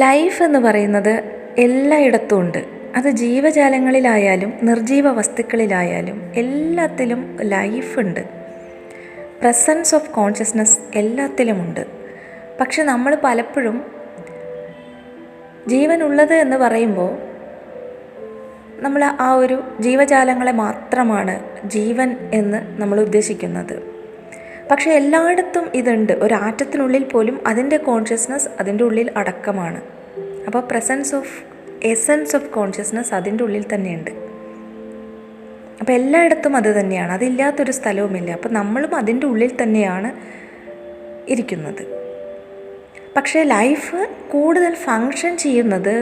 Life എന്ന് പറയുന്നത് എല്ലായിടത്തും ഉണ്ട്. അത് ജീവജാലങ്ങളിലായാലും നിർജീവ വസ്തുക്കളിലായാലും എല്ലാത്തിലും ലൈഫുണ്ട്. പ്രസൻസ് ഓഫ് കോൺഷ്യസ്നസ് എല്ലാത്തിലുമുണ്ട്. പക്ഷെ നമ്മൾ പലപ്പോഴും ജീവനുള്ളത് എന്ന് പറയുമ്പോൾ നമ്മൾ ആ ഒരു ജീവജാലങ്ങളെ മാത്രമാണ് ജീവൻ എന്ന് നമ്മൾ ഉദ്ദേശിക്കുന്നത്. പക്ഷേ എല്ലായിടത്തും ഇതുണ്ട്. ഒരു ആറ്റത്തിനുള്ളിൽ പോലും അതിൻ്റെ കോൺഷ്യസ്നസ് അതിൻ്റെ ഉള്ളിൽ അടക്കമാണ്. അപ്പോൾ എസൻസ് ഓഫ് കോൺഷ്യസ്നസ് അതിൻ്റെ ഉള്ളിൽ തന്നെയുണ്ട്. അപ്പോൾ എല്ലായിടത്തും അത് തന്നെയാണ്, അതില്ലാത്തൊരു സ്ഥലവുമില്ല. അപ്പോൾ നമ്മളും അതിൻ്റെ ഉള്ളിൽ തന്നെയാണ് ഇരിക്കുന്നത്. പക്ഷേ ലൈഫ് കൂടുതൽ ഫങ്ഷൻ ചെയ്യുന്നത്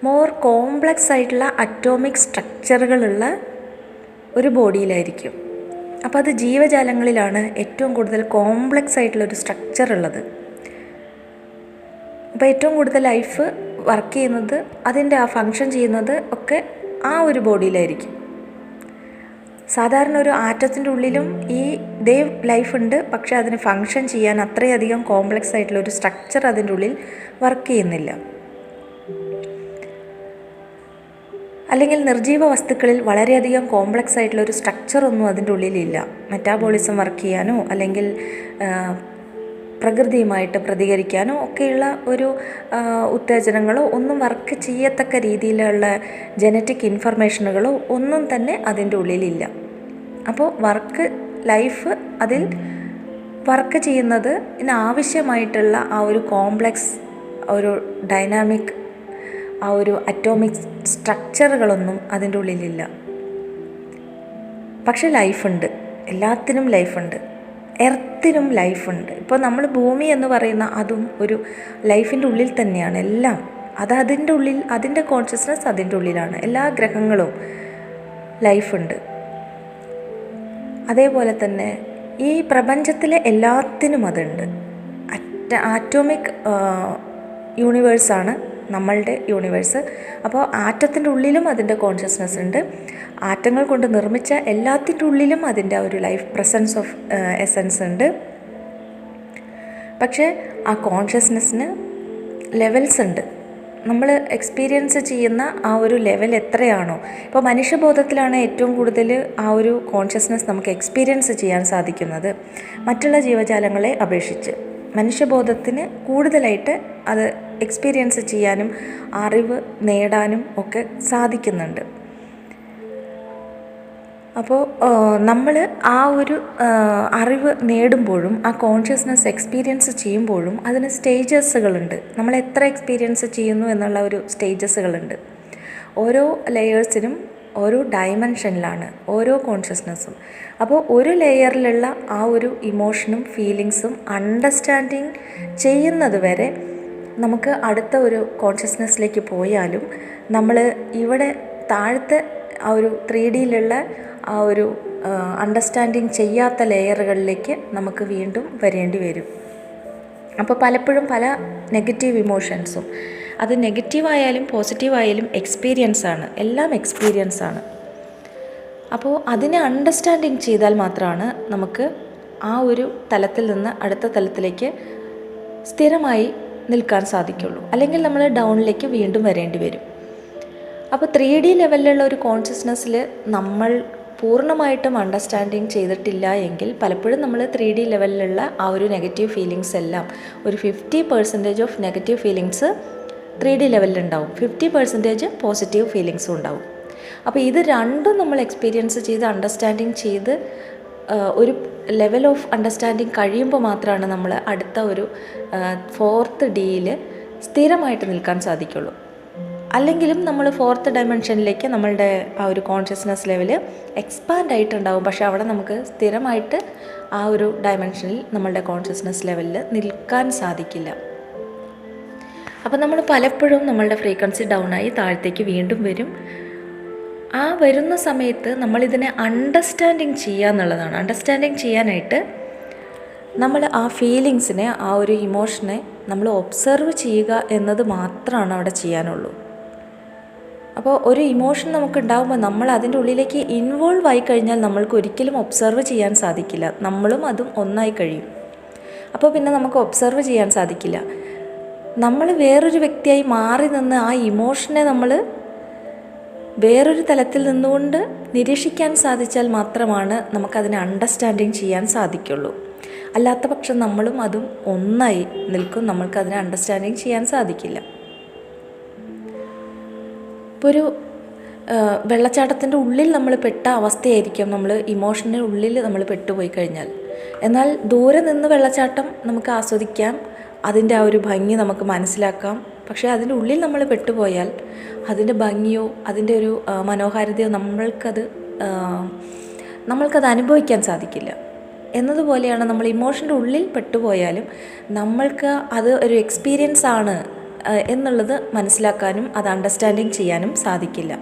മോർ കോംപ്ലക്സ് ആയിട്ടുള്ള അറ്റോമിക് സ്ട്രക്ചറുകളുള്ള ഒരു ബോഡിയിലായിരിക്കും. അപ്പോൾ അത് ജീവജാലങ്ങളിലാണ് ഏറ്റവും കൂടുതൽ കോംപ്ലക്സ് ആയിട്ടുള്ളൊരു സ്ട്രക്ചർ ഉള്ളത്. അപ്പോൾ ഏറ്റവും കൂടുതൽ ലൈഫ് വർക്ക് ചെയ്യുന്നത്, അതിൻ്റെ ആ ഫങ്ഷൻ ചെയ്യുന്നത് ഒക്കെ ആ ഒരു ബോഡിയിലായിരിക്കും. സാധാരണ ഒരു ആറ്റത്തിൻ്റെ ഉള്ളിലും ഇതേ ലൈഫ് ഉണ്ട്, പക്ഷെ അതിന് ഫങ്ഷൻ ചെയ്യാൻ അത്രയധികം കോംപ്ലക്സ് ആയിട്ടുള്ള ഒരു സ്ട്രക്ചർ അതിൻ്റെ ഉള്ളിൽ വർക്ക് ചെയ്യുന്നില്ല. അല്ലെങ്കിൽ നിർജീവ വസ്തുക്കളിൽ വളരെയധികം കോംപ്ലക്സ് ആയിട്ടുള്ള ഒരു സ്ട്രക്ചറൊന്നും അതിൻ്റെ ഉള്ളിലില്ല. മെറ്റാബോളിസം വർക്ക് ചെയ്യാനോ അല്ലെങ്കിൽ പ്രകൃതിയുമായിട്ട് പ്രതികരിക്കാനോ ഒക്കെയുള്ള ഒരു ഉത്തേജനങ്ങളോ ഒന്നും വർക്ക് ചെയ്യത്തക്ക രീതിയിലുള്ള ജനറ്റിക് ഇൻഫർമേഷനുകളോ ഒന്നും തന്നെ അതിൻ്റെ ഉള്ളിലില്ല. അപ്പോൾ ലൈഫ് അതിൽ വർക്ക് ചെയ്യുന്നത് ആവശ്യമായിട്ടുള്ള ആ ഒരു കോംപ്ലക്സ്, ഒരു ഡൈനാമിക്, ആ ഒരു അറ്റോമിക് സ്ട്രക്ചറുകളൊന്നും അതിൻ്റെ ഉള്ളിലില്ല. പക്ഷെ ലൈഫുണ്ട്, എല്ലാത്തിനും ലൈഫുണ്ട്. എർത്തിനും ലൈഫുണ്ട്. ഇപ്പോൾ നമ്മൾ ഭൂമി എന്ന് പറയുന്ന അതും ഒരു ലൈഫിൻ്റെ ഉള്ളിൽ തന്നെയാണ്. എല്ലാം അതിൻ്റെ ഉള്ളിൽ, അതിൻ്റെ കോൺഷ്യസ്നസ് അതിൻ്റെ ഉള്ളിലാണ്. എല്ലാ ഗ്രഹങ്ങളും ലൈഫുണ്ട്. അതേപോലെ തന്നെ ഈ പ്രപഞ്ചത്തിലെ എല്ലാത്തിനും അതുണ്ട്. ആറ്റോമിക് യൂണിവേഴ്സാണ് നമ്മളുടെ യൂണിവേഴ്സ്. അപ്പോൾ ആറ്റത്തിൻ്റെ ഉള്ളിലും അതിൻ്റെ കോൺഷ്യസ്നസ് ഉണ്ട്. ആറ്റങ്ങൾ കൊണ്ട് നിർമ്മിച്ച എല്ലാത്തിൻ്റെ ഉള്ളിലും അതിൻ്റെ ഒരു ലൈഫ് പ്രസൻസ് ഓഫ് എസൻസ് ഉണ്ട്. പക്ഷേ ആ കോൺഷ്യസ്നസ്സിന് ലെവൽസ് ഉണ്ട്. നമ്മൾ എക്സ്പീരിയൻസ് ചെയ്യുന്ന ആ ഒരു ലെവൽ എത്രയാണോ, ഇപ്പോൾ മനുഷ്യബോധത്തിലാണ് ഏറ്റവും കൂടുതൽ ആ ഒരു കോൺഷ്യസ്നസ് നമുക്ക് എക്സ്പീരിയൻസ് ചെയ്യാൻ സാധിക്കുന്നത് മറ്റുള്ള ജീവജാലങ്ങളെ അപേക്ഷിച്ച്. മനുഷ്യബോധത്തിന് കൂടുതലായിട്ട് അത് എക്സ്പീരിയൻസ് ചെയ്യാനും അറിവ് നേടാനും ഒക്കെ സാധിക്കുന്നുണ്ട്. അപ്പോൾ നമ്മൾ ആ ഒരു അറിവ് നേടുമ്പോഴും ആ കോൺഷ്യസ്നസ് എക്സ്പീരിയൻസ് ചെയ്യുമ്പോഴും അതിന് സ്റ്റേജസുകളുണ്ട്. നമ്മൾ എത്ര എക്സ്പീരിയൻസ് ചെയ്യുന്നു എന്നുള്ള ഒരു സ്റ്റേജസുകളുണ്ട്. ഓരോ ലെയേഴ്സിനും ഓരോ ഡയമെൻഷനിലാണ് ഓരോ കോൺഷ്യസ്നസ്സും. അപ്പോൾ ഒരു ലെയറിലുള്ള ആ ഒരു ഇമോഷനും ഫീലിങ്സും അണ്ടർസ്റ്റാൻഡിങ് ചെയ്യുന്നത് വരെ നമുക്ക് അടുത്ത ഒരു കോൺഷ്യസ്നസ്സിലേക്ക് പോയാലും നമ്മൾ ഇവിടെ താഴത്തെ ആ ഒരു 3Dയിലുള്ള ആ ഒരു അണ്ടർസ്റ്റാൻഡിങ് ചെയ്യാത്ത ലെയറുകളിലേക്ക് നമുക്ക് വീണ്ടും വരേണ്ടി വരും. അപ്പോൾ പലപ്പോഴും പല നെഗറ്റീവ് ഇമോഷൻസും, അത് നെഗറ്റീവായാലും പോസിറ്റീവായാലും എക്സ്പീരിയൻസാണ്, എല്ലാം എക്സ്പീരിയൻസാണ്. അപ്പോൾ അതിനെ അണ്ടർസ്റ്റാൻഡിങ് ചെയ്താൽ മാത്രമാണ് നമുക്ക് ആ ഒരു തലത്തിൽ നിന്ന് അടുത്ത തലത്തിലേക്ക് സ്ഥിരമായി നിൽക്കാൻ സാധിക്കുള്ളൂ. അല്ലെങ്കിൽ നമ്മൾ ഡൗണിലേക്ക് വീണ്ടും വരേണ്ടി വരും. അപ്പോൾ 3D ലെവലിലുള്ള ഒരു കോൺഷ്യസ്നസ്സിൽ നമ്മൾ പൂർണ്ണമായിട്ടും അണ്ടർസ്റ്റാൻഡിങ് ചെയ്തിട്ടില്ല എങ്കിൽ പലപ്പോഴും നമ്മൾ 3D ലെവലിലുള്ള ആ ഒരു നെഗറ്റീവ് ഫീലിങ്സ് എല്ലാം, ഒരു 50% ഓഫ് നെഗറ്റീവ് ഫീലിങ്സ് 3D ലെവലിലുണ്ടാവും, 50% പോസിറ്റീവ് ഫീലിങ്സും ഉണ്ടാവും. അപ്പോൾ ഇത് രണ്ടും നമ്മൾ എക്സ്പീരിയൻസ് ചെയ്ത് അണ്ടർസ്റ്റാൻഡിങ് ചെയ്ത് ഒരു ലെവൽ ഓഫ് അണ്ടർസ്റ്റാൻഡിങ് കഴിയുമ്പോൾ മാത്രമാണ് നമ്മൾ അടുത്ത ഒരു 4th Dയിൽ സ്ഥിരമായിട്ട് നിൽക്കാൻ സാധിക്കുള്ളൂ. അല്ലെങ്കിലും നമ്മൾ 4th ഡയമെൻഷനിലേക്ക് നമ്മളുടെ ആ ഒരു കോൺഷ്യസ്നസ് ലെവൽ എക്സ്പാൻഡ് ആയിട്ടുണ്ടാവും. പക്ഷെ അവിടെ നമുക്ക് സ്ഥിരമായിട്ട് ആ ഒരു ഡയമെൻഷനിൽ നമ്മളുടെ കോൺഷ്യസ്നസ് ലെവലിൽ നിൽക്കാൻ സാധിക്കില്ല. അപ്പോൾ നമ്മൾ പലപ്പോഴും നമ്മളുടെ ഫ്രീക്വൻസി ഡൗണായി താഴത്തേക്ക് വീണ്ടും വരും. ആ വരുന്ന സമയത്ത് നമ്മളിതിനെ അണ്ടർസ്റ്റാൻഡിങ് ചെയ്യുക എന്നുള്ളതാണ്. അണ്ടർസ്റ്റാൻഡിങ് ചെയ്യാനായിട്ട് നമ്മൾ ആ ഫീലിങ്സിനെ, ആ ഒരു ഇമോഷനെ നമ്മൾ ഒബ്സർവ് ചെയ്യുക എന്നത് മാത്രമാണ് അവിടെ ചെയ്യാനുള്ളൂ. അപ്പോൾ ഒരു ഇമോഷൻ നമുക്ക് ഉണ്ടാകുമ്പോൾ നമ്മൾ അതിൻ്റെ ഉള്ളിലേക്ക് ഇൻവോൾവ് ആയി കഴിഞ്ഞാൽ നമ്മൾക്ക് ഒരിക്കലും ഒബ്സർവ് ചെയ്യാൻ സാധിക്കില്ല. നമ്മളും അതും ഒന്നായി കഴിയും. അപ്പോൾ പിന്നെ നമുക്ക് ഒബ്സർവ് ചെയ്യാൻ സാധിക്കില്ല. നമ്മൾ വേറൊരു വ്യക്തിയായി മാറി നിന്ന് ആ ഇമോഷനെ നമ്മൾ വേറൊരു തലത്തിൽ നിന്നുകൊണ്ട് നിരീക്ഷിക്കാൻ സാധിച്ചാൽ മാത്രമാണ് നമുക്കതിനെ അണ്ടർസ്റ്റാൻഡിങ് ചെയ്യാൻ സാധിക്കുള്ളൂ. അല്ലാത്ത പക്ഷം നമ്മളും അതും ഒന്നായി നിൽക്കും, നമ്മൾക്കതിനെ അണ്ടർസ്റ്റാൻഡിങ് ചെയ്യാൻ സാധിക്കില്ല. ഇപ്പോൾ ഒരു വെള്ളച്ചാട്ടത്തിൻ്റെ ഉള്ളിൽ നമ്മൾ പെട്ട അവസ്ഥയായിരിക്കും നമ്മൾ ഇമോഷൻ്റെ ഉള്ളിൽ നമ്മൾ പെട്ടുപോയി കഴിഞ്ഞാൽ. എന്നാൽ ദൂരെ നിന്ന് വെള്ളച്ചാട്ടം നമുക്ക് ആസ്വദിക്കാം, അതിൻ്റെ ആ ഒരു ഭംഗി നമുക്ക് മനസ്സിലാക്കാം. പക്ഷേ അതിൻ്റെ ഉള്ളിൽ നമ്മൾ പെട്ടുപോയാൽ അതിൻ്റെ ഭംഗിയോ അതിൻ്റെ ഒരു മനോഹാരിതയോ നമ്മൾക്കത് അനുഭവിക്കാൻ സാധിക്കില്ല. എന്നതുപോലെയാണ് നമ്മൾ ഇമോഷൻ്റെ ഉള്ളിൽ പെട്ടുപോയാലും നമ്മൾക്ക് അത് ഒരു എക്സ്പീരിയൻസ് ആണ് എന്നുള്ളത് മനസ്സിലാക്കാനും അത് അണ്ടർസ്റ്റാൻഡിങ് ചെയ്യാനും സാധിക്കില്ല.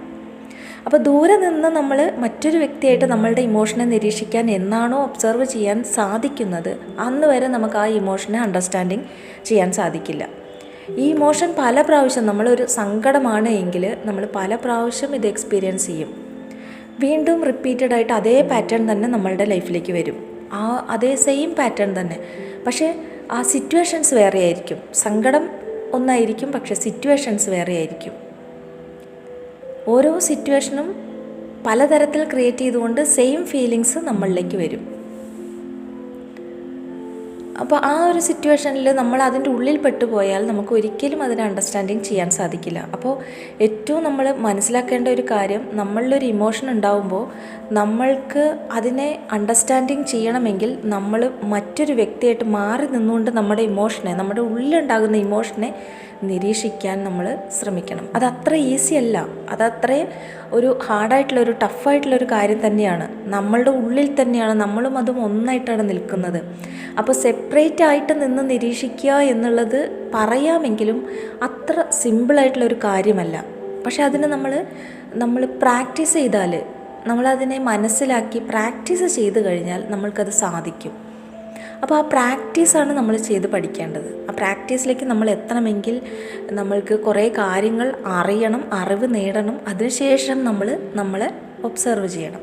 അപ്പോൾ ദൂരെ നിന്ന് നമ്മൾ മറ്റൊരു വ്യക്തിയായിട്ട് നമ്മളുടെ ഇമോഷനെ നിരീക്ഷിക്കാൻ എന്നാണോ ഒബ്സർവ് ചെയ്യാൻ സാധിക്കുന്നത് അന്ന് വരെ നമുക്ക് ആ ഇമോഷനെ അണ്ടർസ്റ്റാൻഡിങ് ചെയ്യാൻ സാധിക്കില്ല. ഈ ഇമോഷൻ പല പ്രാവശ്യം നമ്മളൊരു സങ്കടമാണ് എങ്കിൽ നമ്മൾ പല പ്രാവശ്യം ഇത് എക്സ്പീരിയൻസ് ചെയ്യും. വീണ്ടും റിപ്പീറ്റഡായിട്ട് അതേ പാറ്റേൺ തന്നെ നമ്മളുടെ ലൈഫിലേക്ക് വരും, അതേ സെയിം പാറ്റേൺ തന്നെ. പക്ഷേ ആ സിറ്റുവേഷൻസ് വേറെ ആയിരിക്കും. സങ്കടം ഒന്നായിരിക്കും, പക്ഷേ സിറ്റുവേഷൻസ് വേറെ ആയിരിക്കും. ഓരോ സിറ്റുവേഷനും പലതരത്തിൽ ക്രിയേറ്റ് ചെയ്തുകൊണ്ട് സെയിം ഫീലിങ്സ് നമ്മളിലേക്ക് വരും. അപ്പോൾ ആ ഒരു സിറ്റുവേഷനിൽ നമ്മൾ അതിൻ്റെ ഉള്ളിൽ പെട്ടുപോയാൽ നമുക്ക് ഒരിക്കലും അതിനെ അണ്ടർസ്റ്റാൻഡിങ് ചെയ്യാൻ സാധിക്കില്ല. അപ്പോൾ ഏറ്റവും നമ്മൾ മനസ്സിലാക്കേണ്ട ഒരു കാര്യം, നമ്മളിലൊരു ഇമോഷൻ ഉണ്ടാവുമ്പോൾ നമ്മൾക്ക് അതിനെ അണ്ടർസ്റ്റാൻഡിങ് ചെയ്യണമെങ്കിൽ നമ്മൾ മറ്റൊരു വ്യക്തിയായിട്ട് മാറി നിന്നുകൊണ്ട് നമ്മുടെ ഇമോഷനെ, നമ്മുടെ ഉള്ളിലുണ്ടാകുന്ന ഇമോഷനെ നിരീക്ഷിക്കാൻ നമ്മൾ ശ്രമിക്കണം. അതത്ര ഈസി അല്ല, അതത്ര ഒരു ഹാർഡായിട്ടുള്ളൊരു ടഫായിട്ടുള്ളൊരു കാര്യം തന്നെയാണ്. നമ്മളുടെ ഉള്ളിൽ തന്നെയാണ്, നമ്മളും അതും ഒന്നായിട്ടാണ് നിൽക്കുന്നത്. അപ്പോൾ സെപ്പറേറ്റ് ആയിട്ട് നിന്ന് നിരീക്ഷിക്കുക എന്നുള്ളത് പറയാമെങ്കിലും അത്ര സിമ്പിളായിട്ടുള്ളൊരു കാര്യമല്ല. പക്ഷെ അതിന് നമ്മൾ പ്രാക്ടീസ് ചെയ്താൽ, നമ്മളതിനെ മനസ്സിലാക്കി പ്രാക്ടീസ് ചെയ്ത് കഴിഞ്ഞാൽ നമ്മൾക്കത് സാധിക്കും. അപ്പോൾ ആ പ്രാക്ടീസാണ് നമ്മൾ ചെയ്ത് പഠിക്കേണ്ടത്. ആ പ്രാക്ടീസിലേക്ക് നമ്മൾ എത്തണമെങ്കിൽ നമ്മൾക്ക് കുറേ കാര്യങ്ങൾ അറിയണം, അറിവ് നേടണം. അതിനുശേഷം നമ്മളെ ഒബ്സർവ് ചെയ്യണം.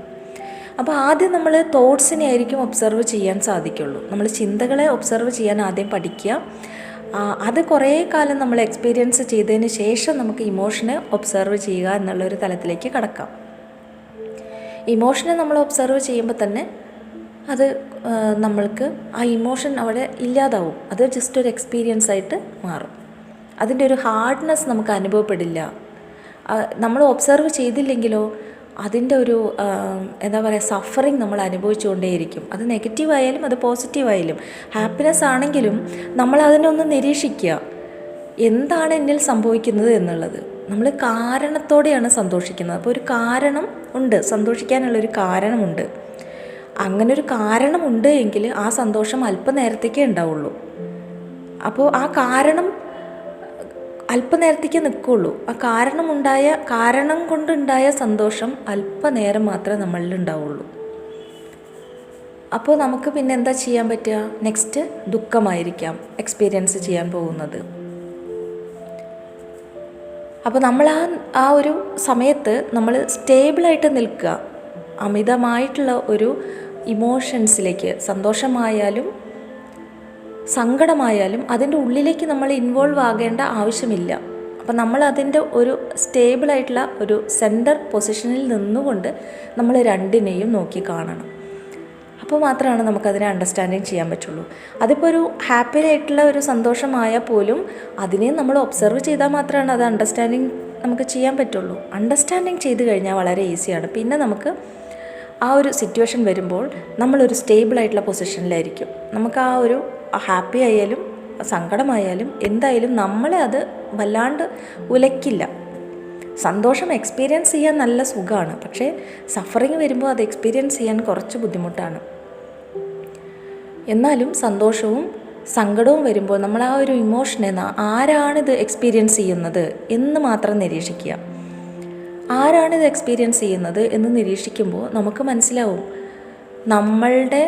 അപ്പോൾ ആദ്യം നമ്മൾ തോട്ട്സിനെ ആയിരിക്കും ഒബ്സർവ് ചെയ്യാൻ സാധിക്കുള്ളൂ. നമ്മൾ ചിന്തകളെ ഒബ്സർവ് ചെയ്യാൻ ആദ്യം പഠിക്കുക. അത് കുറേ കാലം നമ്മൾ എക്സ്പീരിയൻസ് ചെയ്തതിന് ശേഷം നമുക്ക് ഇമോഷനെ ഒബ്സർവ് ചെയ്യുക എന്നുള്ളൊരു തലത്തിലേക്ക് കടക്കാം. ഇമോഷനെ നമ്മൾ ഒബ്സർവ് ചെയ്യുമ്പോൾ തന്നെ അത് നമ്മൾക്ക് ആ ഇമോഷൻ അവിടെ ഇല്ലാതാവും. അത് ജസ്റ്റ് ഒരു എക്സ്പീരിയൻസ് ആയിട്ട് മാറും. അതിൻ്റെ ഒരു ഹാർഡ്നെസ് നമുക്ക് അനുഭവപ്പെടില്ല. നമ്മൾ ഒബ്സർവ് ചെയ്തില്ലെങ്കിലോ അതിൻ്റെ ഒരു സഫറിങ് നമ്മൾ അനുഭവിച്ചുകൊണ്ടേയിരിക്കും. അത് നെഗറ്റീവായാലും അത് പോസിറ്റീവായാലും. ഹാപ്പിനെസ് ആണെങ്കിലും നമ്മൾ അതിനൊന്ന് നിരീക്ഷിക്കുക, എന്താണ് എന്നിൽ സംഭവിക്കുന്നത് എന്നുള്ളത്. നമ്മൾ കാരണത്തോടെയാണ് സന്തോഷിക്കുന്നത്. അപ്പോൾ ഒരു കാരണം ഉണ്ട്, സന്തോഷിക്കാനുള്ളൊരു കാരണമുണ്ട്. അങ്ങനൊരു കാരണമുണ്ട് എങ്കിൽ ആ സന്തോഷം അല്പനേരത്തേക്കേ ഉണ്ടാവുള്ളൂ. അപ്പോൾ ആ കാരണം അല്പനേരത്തേക്ക് നിൽക്കുള്ളൂ. ആ കാരണം കൊണ്ടുണ്ടായ സന്തോഷം അല്പനേരം മാത്രമേ നമ്മളിൽ ഉണ്ടാവുള്ളൂ. അപ്പോൾ നമുക്ക് പിന്നെ എന്താ ചെയ്യാൻ പറ്റുക? നെക്സ്റ്റ് ദുഃഖമായിരിക്കാം എക്സ്പീരിയൻസ് ചെയ്യാൻ പോകുന്നത്. അപ്പോൾ നമ്മൾ ആ ഒരു സമയത്ത് നമ്മൾ സ്റ്റേബിളായിട്ട് നിൽക്കുക. അമിതമായിട്ടുള്ള ഒരു ഇമോഷൻസിലേക്ക്, സന്തോഷമായാലും സങ്കടമായാലും അതിൻ്റെ ഉള്ളിലേക്ക് നമ്മൾ ഇൻവോൾവ് ആകേണ്ട ആവശ്യമില്ല. അപ്പം നമ്മൾ അതിൻ്റെ ഒരു സ്റ്റേബിളായിട്ടുള്ള ഒരു സെൻറ്റർ പൊസിഷനിൽ നിന്നുകൊണ്ട് നമ്മൾ രണ്ടിനെയും നോക്കി കാണണം. അപ്പോൾ മാത്രമാണ് നമുക്കതിനെ അണ്ടർസ്റ്റാൻഡിങ് ചെയ്യാൻ പറ്റുള്ളൂ. അതിപ്പോൾ ഒരു ഹാപ്പി ആയിട്ടുള്ള ഒരു സന്തോഷമായാൽ പോലും അതിനെ നമ്മൾ ഒബ്സർവ് ചെയ്താൽ മാത്രമാണ് അത് അണ്ടർസ്റ്റാൻഡിങ് നമുക്ക് ചെയ്യാൻ പറ്റുള്ളൂ. അണ്ടർസ്റ്റാൻഡിങ് ചെയ്ത് കഴിഞ്ഞാൽ വളരെ ഈസിയാണ്. പിന്നെ നമുക്ക് ആ ഒരു സിറ്റുവേഷൻ വരുമ്പോൾ നമ്മളൊരു സ്റ്റേബിളായിട്ടുള്ള പൊസിഷനിലായിരിക്കും. നമുക്ക് ആ ഒരു ഹാപ്പി ആയാലും സങ്കടമായാലും എന്തായാലും നമ്മളെ അത് വല്ലാണ്ട് ഉലയ്ക്കില്ല. സന്തോഷം എക്സ്പീരിയൻസ് ചെയ്യാൻ നല്ല സുഖമാണ്, പക്ഷേ സഫറിങ് വരുമ്പോൾ അത് എക്സ്പീരിയൻസ് ചെയ്യാൻ കുറച്ച് ബുദ്ധിമുട്ടാണ്. എന്നാലും സന്തോഷവും സങ്കടവും വരുമ്പോൾ നമ്മൾ ആ ഒരു ഇമോഷനെ ആരാണിത് എക്സ്പീരിയൻസ് ചെയ്യുന്നത് എന്ന് മാത്രം നിരീക്ഷിക്കുക. ആരാണിത് എക്സ്പീരിയൻസ് ചെയ്യുന്നത് എന്ന് നിരീക്ഷിക്കുമ്പോൾ നമുക്ക് മനസ്സിലാവും നമ്മളുടെ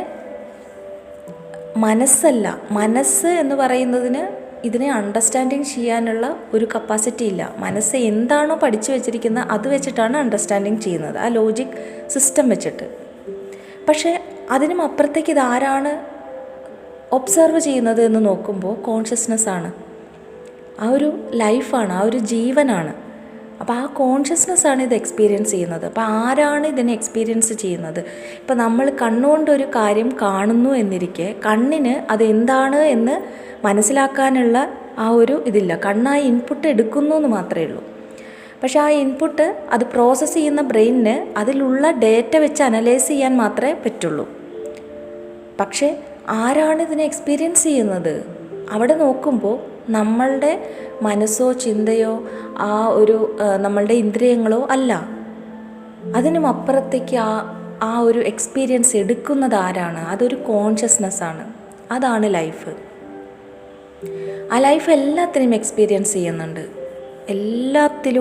മനസ്സ് എന്ന് പറയുന്നതിന് ഇതിനെ അണ്ടർസ്റ്റാൻഡിങ് ചെയ്യാനുള്ള ഒരു കപ്പാസിറ്റി ഇല്ല. മനസ്സ് എന്താണോ പഠിച്ചു വെച്ചിരിക്കുന്നത് അത് വെച്ചിട്ടാണ് അണ്ടർസ്റ്റാൻഡിങ് ചെയ്യുന്നത്, ആ ലോജിക് സിസ്റ്റം വെച്ചിട്ട്. പക്ഷേ അതിനും അപ്പുറത്തേക്ക് ഇതാരാണ് ഒബ്സർവ് ചെയ്യുന്നത് എന്ന് നോക്കുമ്പോൾ കോൺഷ്യസ്നെസ് ആണ്. ആ ഒരു ലൈഫാണ്, ആ ഒരു ജീവനാണ്. അപ്പോൾ ആ കോൺഷ്യസ്നെസ്സാണ് ഇത് എക്സ്പീരിയൻസ് ചെയ്യുന്നത്. അപ്പോൾ ആരാണ് ഇതിനെ എക്സ്പീരിയൻസ് ചെയ്യുന്നത്? ഇപ്പോൾ നമ്മൾ കണ്ണുകൊണ്ടൊരു കാര്യം കാണുന്നു എന്നിരിക്കെ കണ്ണിന് അതെന്താണ് എന്ന് മനസ്സിലാക്കാനുള്ള ആ ഒരു ഇതില്ല. കണ്ണായി ഇൻപുട്ട് എടുക്കുന്നു എന്ന് മാത്രമേ ഉള്ളൂ. പക്ഷേ ആ ഇൻപുട്ട് അത് പ്രോസസ്സ് ചെയ്യുന്ന ബ്രെയിനിന് അതിലുള്ള ഡേറ്റ വെച്ച് അനലൈസ് ചെയ്യാൻ മാത്രമേ പറ്റുള്ളൂ. പക്ഷേ ആരാണ് ഇതിനെ എക്സ്പീരിയൻസ് ചെയ്യുന്നത്? അവിടെ നോക്കുമ്പോൾ നമ്മളുടെ മനസ്സോ ചിന്തയോ ആ ഒരു നമ്മളുടെ ഇന്ദ്രിയങ്ങളോ അല്ല. അതിനും അപ്പുറത്തേക്ക് ആ ഒരു എക്സ്പീരിയൻസ് എടുക്കുന്നത് ആരാണ്? അതൊരു കോൺഷ്യസ്നെസ്സാണ്. അതാണ് ലൈഫ്. ആ ലൈഫ് എല്ലാത്തിനും എക്സ്പീരിയൻസ് ചെയ്യുന്നുണ്ട്. എല്ലാത്തിൻ്റെ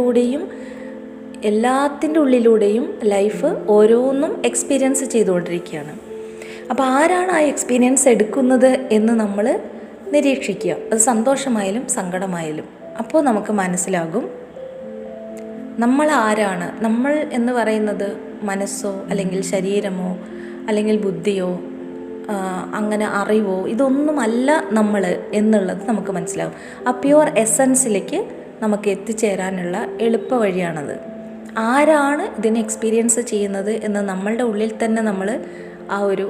ഉള്ളിലൂടെയും ലൈഫ് ഓരോന്നും എക്സ്പീരിയൻസ് ചെയ്തുകൊണ്ടിരിക്കുകയാണ്. അപ്പോൾ ആരാണ് ആ എക്സ്പീരിയൻസ് എടുക്കുന്നത് എന്ന് നമ്മൾ നിരീക്ഷിക്കുക. അത് സന്തോഷമായാലും സങ്കടമായാലും. അപ്പോൾ നമുക്ക് മനസ്സിലാകും നമ്മൾ ആരാണ്. നമ്മൾ എന്ന് പറയുന്നത് മനസ്സോ അല്ലെങ്കിൽ ശരീരമോ അല്ലെങ്കിൽ ബുദ്ധിയോ അങ്ങനെ അറിവോ ഇതൊന്നുമല്ല നമ്മൾ എന്നുള്ളത് നമുക്ക് മനസ്സിലാകും. ആ പ്യുവർ എസൻസിലേക്ക് നമുക്ക് എത്തിച്ചേരാനുള്ള എളുപ്പ വഴിയാണത്. ആരാണ് ഇതിനെ എക്സ്പീരിയൻസ് ചെയ്യുന്നത് എന്ന് നമ്മളുടെ ഉള്ളിൽ തന്നെ നമ്മൾ ആ ഒരു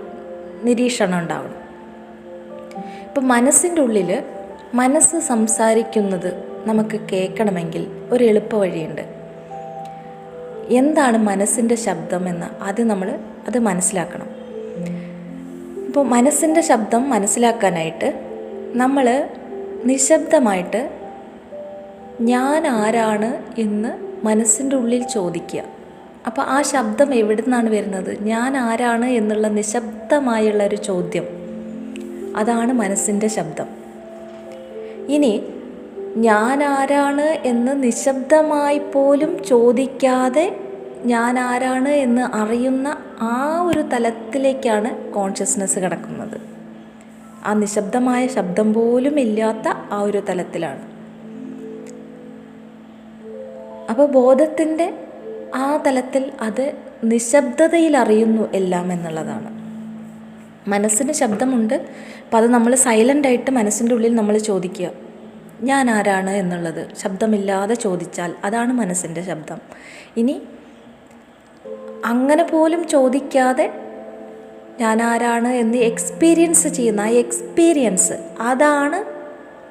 നിരീക്ഷണം ഉണ്ടാവണം. ഇപ്പം മനസ്സിൻ്റെ ഉള്ളിൽ മനസ്സ് സംസാരിക്കുന്നത് നമുക്ക് കേൾക്കണമെങ്കിൽ ഒരു എളുപ്പ വഴിയുണ്ട്. എന്താണ് മനസ്സിൻ്റെ ശബ്ദം എന്ന് ആദ്യം നമ്മൾ അത് മനസ്സിലാക്കണം. ഇപ്പോൾ മനസ്സിൻ്റെ ശബ്ദം മനസ്സിലാക്കാനായിട്ട് നമ്മൾ നിശബ്ദമായിട്ട് ഞാൻ ആരാണ് എന്ന് മനസ്സിൻ്റെ ഉള്ളിൽ ചോദിക്കുക. അപ്പോൾ ആ ശബ്ദം എവിടെ നിന്നാണ് വരുന്നത്? ഞാൻ ആരാണ് എന്നുള്ള നിശബ്ദമായുള്ള ഒരു ചോദ്യം, അതാണ് മനസ്സിൻ്റെ ശബ്ദം. ഇനി ഞാൻ ആരാണ് എന്ന് നിശബ്ദമായി പോലും ചോദിക്കാതെ ഞാൻ ആരാണ് എന്ന് അറിയുന്ന ആ ഒരു തലത്തിലേക്കാണ് കോൺഷ്യസ്നെസ് കിടക്കുന്നത്. ആ നിശബ്ദമായ ശബ്ദം പോലും ഇല്ലാത്ത ആ ഒരു തലത്തിലാണ്. അപ്പോൾ ബോധത്തിൻ്റെ ആ തലത്തിൽ അത് നിശബ്ദതയിൽ അറിയുന്നു എല്ലാം എന്നുള്ളതാണ്. മനസ്സിന് ശബ്ദമുണ്ട്. അപ്പോൾ അത് നമ്മൾ സൈലൻ്റായിട്ട് മനസ്സിൻ്റെ ഉള്ളിൽ നമ്മൾ ചോദിക്കുക ഞാൻ ആരാണ് എന്നുള്ളത് ശബ്ദമില്ലാതെ ചോദിച്ചാൽ അതാണ് മനസ്സിൻ്റെ ശബ്ദം. ഇനി അങ്ങനെ പോലും ചോദിക്കാതെ ഞാൻ ആരാണ് എന്ന് എക്സ്പീരിയൻസ് ചെയ്യുന്ന ആ എക്സ്പീരിയൻസ്, അതാണ്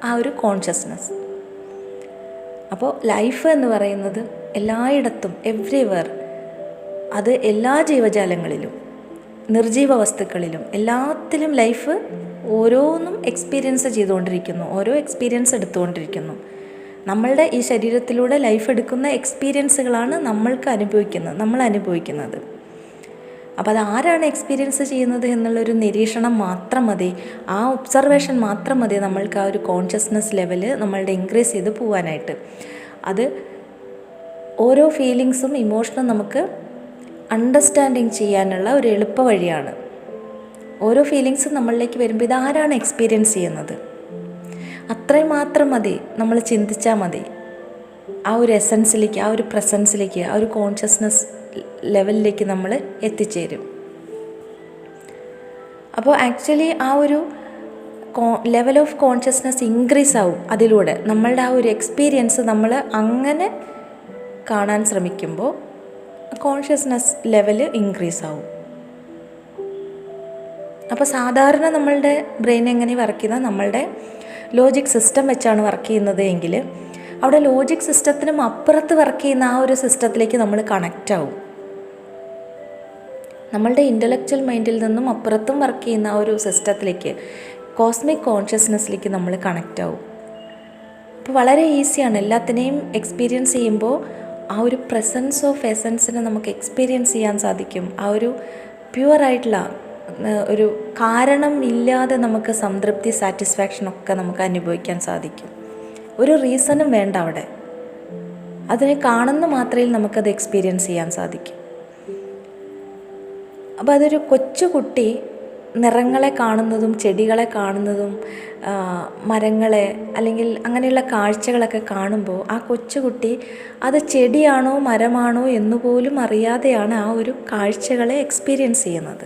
ആ ഒരു കോൺഷ്യസ്നെസ്. അപ്പോൾ ലൈഫ് എന്ന് പറയുന്നത് എല്ലായിടത്തും എവ്രിവെയർ, അത് എല്ലാ ജീവജാലങ്ങളിലും നിർജീവ വസ്തുക്കളിലും എല്ലാത്തിലും ലൈഫ് ഓരോന്നും എക്സ്പീരിയൻസ് ചെയ്തുകൊണ്ടിരിക്കുന്നു, ഓരോ എക്സ്പീരിയൻസ് എടുത്തുകൊണ്ടിരിക്കുന്നു. നമ്മളുടെ ഈ ശരീരത്തിലൂടെ ലൈഫ് എടുക്കുന്ന എക്സ്പീരിയൻസുകളാണ് നമ്മൾ അനുഭവിക്കുന്നത്. അപ്പോൾ അത് ആരാണ് എക്സ്പീരിയൻസ് ചെയ്യുന്നത് എന്നുള്ളൊരു നിരീക്ഷണം മാത്രം മതി, ആ ഒബ്സർവേഷൻ മാത്രം മതി നമ്മൾക്ക് ആ ഒരു കോൺഷ്യസ്നെസ് ലെവല് നമ്മളുടെ ഇൻക്രീസ് ചെയ്ത് പോകാനായിട്ട്. അത് ഓരോ ഫീലിങ്സും ഇമോഷനും നമുക്ക് അണ്ടർസ്റ്റാൻഡിങ് ചെയ്യാനുള്ള ഒരു എളുപ്പ വഴിയാണ്. ഓരോ ഫീലിങ്സും നമ്മളിലേക്ക് വരുമ്പോൾ ഇതാരാണ് എക്സ്പീരിയൻസ് ചെയ്യുന്നത്, അത്രയും മാത്രം മതി നമ്മൾ ചിന്തിച്ചാൽ മതി. ആ ഒരു എസൻസിലേക്ക്, ആ ഒരു പ്രസൻസിലേക്ക്, ആ ഒരു കോൺഷ്യസ്നെസ് ലെവലിലേക്ക് നമ്മൾ എത്തിച്ചേരും. അപ്പോൾ ആക്ച്വലി ആ ഒരു ലെവൽ ഓഫ് കോൺഷ്യസ്നെസ് ഇൻക്രീസ് ആവും. അതിലൂടെ നമ്മളുടെ ആ ഒരു എക്സ്പീരിയൻസ് നമ്മൾ അങ്ങനെ കാണാൻ ശ്രമിക്കുമ്പോൾ കോൺഷ്യസ്നെസ് ലെവല് ഇൻക്രീസ് ആവും. അപ്പോൾ സാധാരണ നമ്മളുടെ ബ്രെയിൻ എങ്ങനെ വർക്ക് ചെയ്യുന്നത്, നമ്മളുടെ ലോജിക് സിസ്റ്റം വെച്ചാണ് വർക്ക് ചെയ്യുന്നത് എങ്കിൽ അവിടെ ലോജിക് സിസ്റ്റത്തിനും അപ്പുറത്ത് വർക്ക് ചെയ്യുന്ന ആ ഒരു സിസ്റ്റത്തിലേക്ക് നമ്മൾ കണക്റ്റ് ആവും. നമ്മളുടെ ഇൻ്റലക്ച്വൽ മൈൻഡിൽ നിന്നും അപ്പുറത്തും വർക്ക് ചെയ്യുന്ന ആ ഒരു സിസ്റ്റത്തിലേക്ക്, കോസ്മിക് കോൺഷ്യസ്നെസ്സിലേക്ക് നമ്മൾ കണക്റ്റ് ആവും. അപ്പോൾ വളരെ ഈസിയാണ് എല്ലാത്തിനെയും എക്സ്പീരിയൻസ് ചെയ്യുമ്പോൾ ആ ഒരു പ്രസൻസ് ഓഫ് എസൻസിനെ നമുക്ക് എക്സ്പീരിയൻസ് ചെയ്യാൻ സാധിക്കും. ആ ഒരു പ്യുവറായിട്ടുള്ള ഒരു കാരണം ഇല്ലാതെ നമുക്ക് സംതൃപ്തി, സാറ്റിസ്ഫാക്ഷനൊക്കെ നമുക്ക് അനുഭവിക്കാൻ സാധിക്കും. ഒരു റീസണും വേണ്ട അവിടെ, അതിനെ കാണുന്ന മാത്രയിൽ നമുക്കത് എക്സ്പീരിയൻസ് ചെയ്യാൻ സാധിക്കും. അപ്പോൾ അതൊരു കൊച്ചുകുട്ടി നിറങ്ങളെ കാണുന്നതും ചെടികളെ കാണുന്നതും മരങ്ങളെ അല്ലെങ്കിൽ അങ്ങനെയുള്ള കാഴ്ചകളൊക്കെ കാണുമ്പോൾ ആ കൊച്ചുകുട്ടി അത് ചെടിയാണോ മരമാണോ എന്നുപോലും അറിയാതെയാണ് ആ ഒരു കാഴ്ചകളെ എക്സ്പീരിയൻസ് ചെയ്യുന്നത്.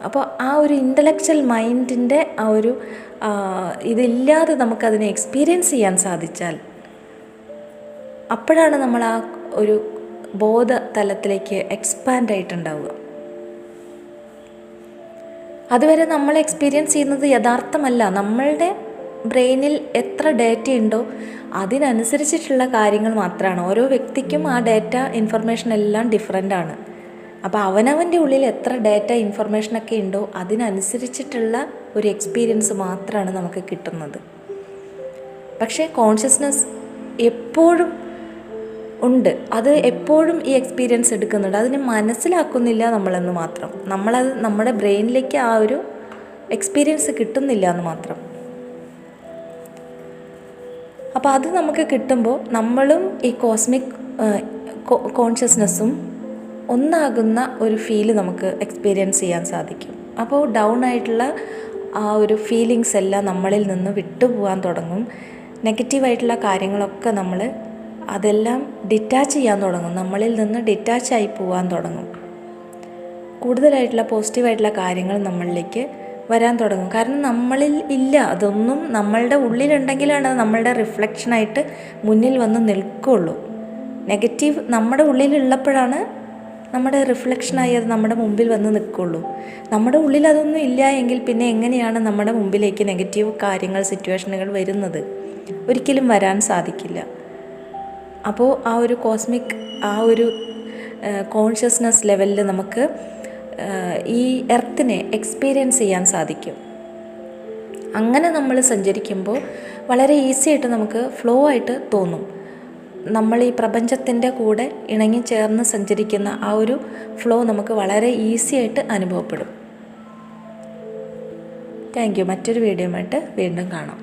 അപ്പോൾ ആ ഒരു ഇൻ്റലക്ച്വൽ മൈൻഡിൻ്റെ ആ ഒരു ഇതില്ലാതെ നമുക്കതിനെ എക്സ്പീരിയൻസ് ചെയ്യാൻ സാധിച്ചാൽ അപ്പോഴാണ് നമ്മൾ ആ ഒരു ബോധ തലത്തിലേക്ക് എക്സ്പാൻഡ് ആയിട്ടുണ്ടാവുക. അതുവരെ നമ്മൾ എക്സ്പീരിയൻസ് ചെയ്യുന്നത് യഥാർത്ഥമല്ല. നമ്മളുടെ ബ്രെയിനിൽ എത്ര ഡേറ്റ ഉണ്ടോ അതിനനുസരിച്ചിട്ടുള്ള കാര്യങ്ങൾ മാത്രമാണ്. ഓരോ വ്യക്തിക്കും ആ ഡേറ്റ ഇൻഫർമേഷൻ എല്ലാം ഡിഫറെൻ്റാണ്. അപ്പോൾ അവനവൻ്റെ ഉള്ളിൽ എത്ര ഡേറ്റ ഇൻഫർമേഷനൊക്കെ ഉണ്ടോ അതിനനുസരിച്ചിട്ടുള്ള ഒരു എക്സ്പീരിയൻസ് മാത്രമാണ് നമുക്ക് കിട്ടുന്നത്. പക്ഷേ കോൺഷ്യസ്നെസ് എപ്പോഴും ഉണ്ട്, അത് എപ്പോഴും ഈ എക്സ്പീരിയൻസ് എടുക്കുന്നുണ്ട്. അതിനെ മനസ്സിലാക്കുന്നില്ല നമ്മളെന്ന് മാത്രം. നമ്മളത് നമ്മുടെ ബ്രെയിനിലേക്ക് ആ ഒരു എക്സ്പീരിയൻസ് കിട്ടുന്നില്ല എന്ന് മാത്രം. അപ്പോൾ അത് നമുക്ക് കിട്ടുമ്പോൾ നമ്മളും ഈ കോസ്മിക് കോൺഷ്യസ്നെസ്സും ഒന്നാകുന്ന ഒരു ഫീല് നമുക്ക് എക്സ്പീരിയൻസ് ചെയ്യാൻ സാധിക്കും. അപ്പോൾ ഡൗൺ ആയിട്ടുള്ള ആ ഒരു ഫീലിങ്സ് എല്ലാം നമ്മളിൽ നിന്ന് വിട്ടുപോകാൻ തുടങ്ങും. നെഗറ്റീവായിട്ടുള്ള കാര്യങ്ങളൊക്കെ നമ്മൾ അതെല്ലാം ഡിറ്റാച്ച് ചെയ്യാൻ തുടങ്ങും. നമ്മളിൽ നിന്ന് ഡിറ്റാച്ചായി പോകാൻ തുടങ്ങും. കൂടുതലായിട്ടുള്ള പോസിറ്റീവായിട്ടുള്ള കാര്യങ്ങൾ നമ്മളിലേക്ക് വരാൻ തുടങ്ങും. കാരണം നമ്മളിൽ ഇല്ല, അതൊന്നും നമ്മളുടെ ഉള്ളിലുണ്ടെങ്കിലാണ് അത് നമ്മളുടെ റിഫ്ലക്ഷനായിട്ട് മുന്നിൽ വന്ന് നിൽക്കുകയുള്ളൂ. നെഗറ്റീവ് നമ്മുടെ ഉള്ളിലുള്ളപ്പോഴാണ് നമ്മുടെ റിഫ്ലക്ഷനായി അത് നമ്മുടെ മുമ്പിൽ വന്ന് നിൽക്കുകയുള്ളൂ. നമ്മുടെ ഉള്ളിൽ അതൊന്നും ഇല്ല എങ്കിൽ പിന്നെ എങ്ങനെയാണ് നമ്മുടെ മുമ്പിലേക്ക് നെഗറ്റീവ് കാര്യങ്ങൾ, സിറ്റുവേഷനുകൾ വരുന്നത്? ഒരിക്കലും വരാൻ സാധിക്കില്ല. അപ്പോൾ ആ ഒരു കോസ്മിക് ആ ഒരു കോൺഷ്യസ്നെസ് ലെവലിൽ നമുക്ക് ഈ എർത്തിനെ എക്സ്പീരിയൻസ് ചെയ്യാൻ സാധിക്കും. അങ്ങനെ നമ്മൾ സഞ്ചരിക്കുമ്പോൾ വളരെ ഈസി ആയിട്ട് നമുക്ക് ഫ്ലോ ആയിട്ട് തോന്നും. നമ്മൾ ഈ പ്രപഞ്ചത്തിൻ്റെ കൂടെ ഇണങ്ങി ചേർന്ന് സഞ്ചരിക്കുന്ന ആ ഒരു ഫ്ലോ നമുക്ക് വളരെ ഈസി ആയിട്ട് അനുഭവപ്പെടും. Thank you. മറ്റൊരു വീഡിയോയുമായിട്ട് വീണ്ടും കാണാം.